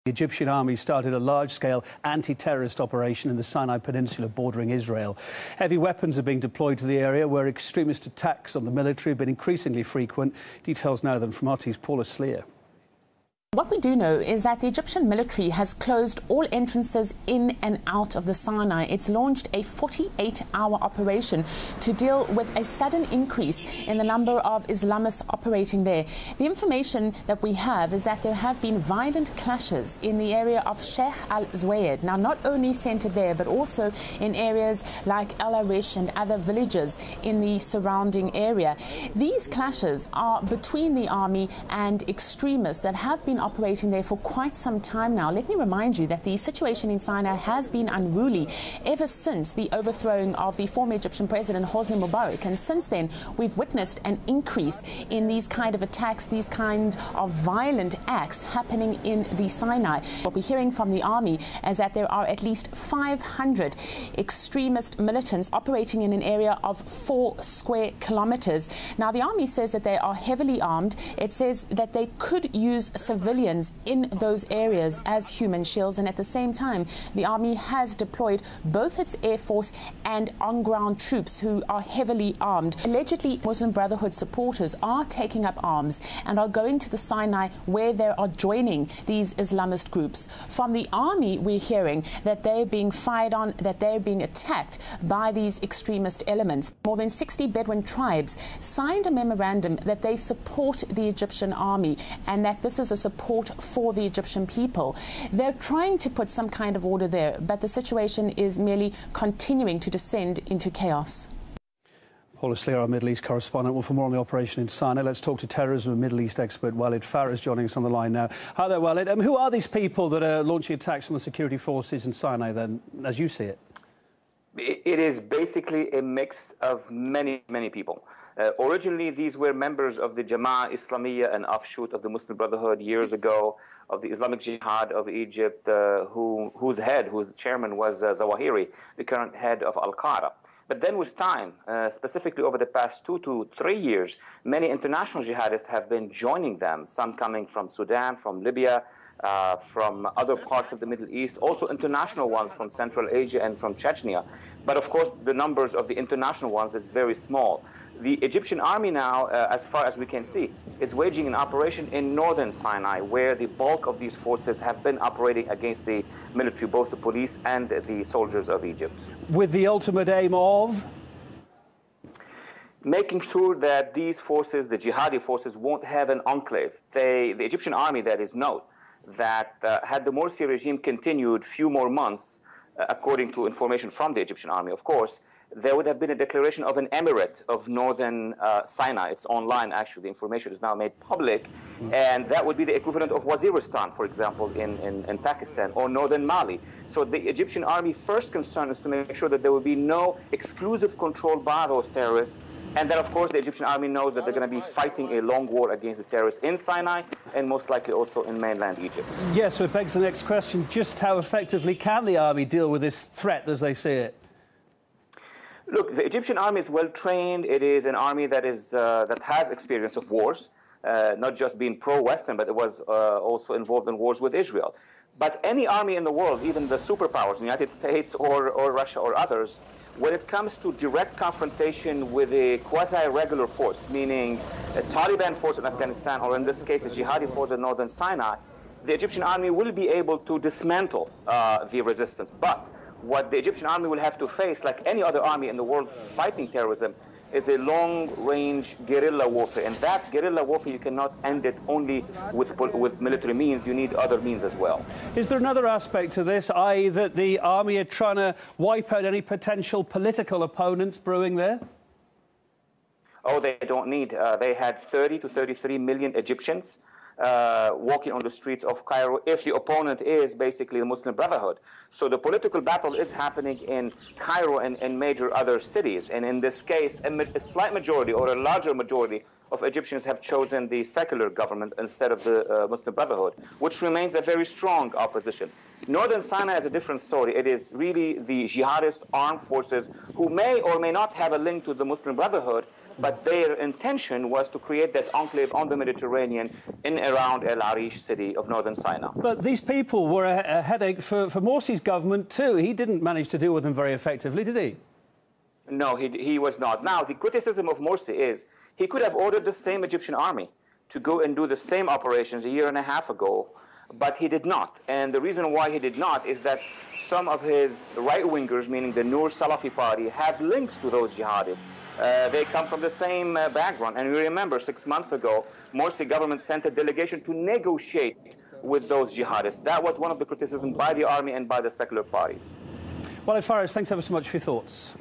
The Egyptian army started a large-scale anti-terrorist operation in the Sinai Peninsula bordering Israel. Heavy weapons are being deployed to the area where extremist attacks on the military have been increasingly frequent. Details now then from RT's Paula Sleer. What we do know is that the Egyptian military has closed all entrances in and out of the Sinai. It's launched a 48-hour operation to deal with a sudden increase in the number of Islamists operating there. The information that we have is that there have been violent clashes in the area of Sheikh al-Zayed. Now, not only centered there, but also in areas like El Arish and other villages in the surrounding area. These clashes are between the army and extremists that have been operating there for quite some time now. Let me remind you that the situation in Sinai has been unruly ever since the overthrowing of the former Egyptian president Hosni Mubarak, and since then we've witnessed an increase in these kind of attacks, these kind of violent acts happening in the Sinai. What we're hearing from the army is that there are at least 500 extremist militants operating in an area of 4 square kilometers. Now, the army says that they are heavily armed. It says that they could use civilians in those areas as human shields, and at the same time the army has deployed both its air force and on-ground troops who are heavily armed. Allegedly, Muslim Brotherhood supporters are taking up arms and are going to the Sinai where they are joining these Islamist groups. From the army, we're hearing that they're being fired on, that they're being attacked by these extremist elements. More than 60 Bedouin tribes signed a memorandum that they support the Egyptian army and that this is a support for the Egyptian people. They're trying to put some kind of order there, but the situation is merely continuing to descend into chaos. Paula Sleer, our Middle East correspondent. Well, for more on the operation in Sinai, let's talk to terrorism and Middle East expert Walid Farah is joining us on the line now. Hi there, Walid. Who are these people that are launching attacks on the security forces in Sinai, then, as you see it? It is basically a mix of many people. Originally, these were members of the Jama'ah Islamiyya, an offshoot of the Muslim Brotherhood years ago, of the Islamic Jihad of Egypt, whose chairman was Zawahiri, the current head of Al-Qaeda. But then with time, specifically over the past 2 to 3 years, many international jihadists have been joining them, some coming from Sudan, from Libya, from other parts of the Middle East, also international ones from Central Asia and from Chechnya. But of course, the numbers of the international ones is very small. The Egyptian army now, as far as we can see, is waging an operation in northern Sinai, where the bulk of these forces have been operating against the military, both the police and the soldiers of Egypt. With the ultimate aim of? Making sure that these forces, the jihadi forces, won't have an enclave. The Egyptian army, that is, knows that had the Morsi regime continued few more months, according to information from the Egyptian army, of course, there would have been a declaration of an emirate of northern Sinai. It's online, actually. The information is now made public. And that would be the equivalent of Waziristan, for example, in Pakistan, or northern Mali. So the Egyptian army first concern is to make sure that there will be no exclusive control by those terrorists. And then, of course, the Egyptian army knows that they're going to be fighting a long war against the terrorists in Sinai and most likely also in mainland Egypt. Yes, so it begs the next question. Just how effectively can the army deal with this threat as they see it? Look, the Egyptian army is well trained. It is an army that has experience of wars, not just being pro-Western, but it was also involved in wars with Israel. But any army in the world, even the superpowers, the United States or Russia or others, when it comes to direct confrontation with a quasi-regular force, meaning a Taliban force in Afghanistan, or in this case, a jihadi force in northern Sinai, the Egyptian army will be able to dismantle the resistance. But what the Egyptian army will have to face, like any other army in the world fighting terrorism, is a long-range guerrilla warfare. And that guerrilla warfare, you cannot end it only with military means. You need other means as well. Is there another aspect to this, i.e. that the army are trying to wipe out any potential political opponents brewing there? Oh, they don't need. They had 30 to 33 million Egyptians walking on the streets of Cairo if the opponent is basically the Muslim Brotherhood. So the political battle is happening in Cairo and major other cities. And in this case, a slight majority or a larger majority of Egyptians have chosen the secular government instead of the Muslim Brotherhood, which remains a very strong opposition. Northern Sinai is a different story. It is really the jihadist armed forces who may or may not have a link to the Muslim Brotherhood, but their intention was to create that enclave on the Mediterranean in around El Arish city of northern Sinai. But these people were a headache for Morsi's government too. He didn't manage to deal with them very effectively, did he? No, he was not. Now, the criticism of Morsi is he could have ordered the same Egyptian army to go and do the same operations a year and a half ago, but he did not. And the reason why he did not is that some of his right-wingers, meaning the Noor Salafi party, have links to those jihadists. They come from the same background. And we remember 6 months ago, Morsi government sent a delegation to negotiate with those jihadists. That was one of the criticisms by the army and by the secular parties. Well, Faris, thanks ever so much for your thoughts.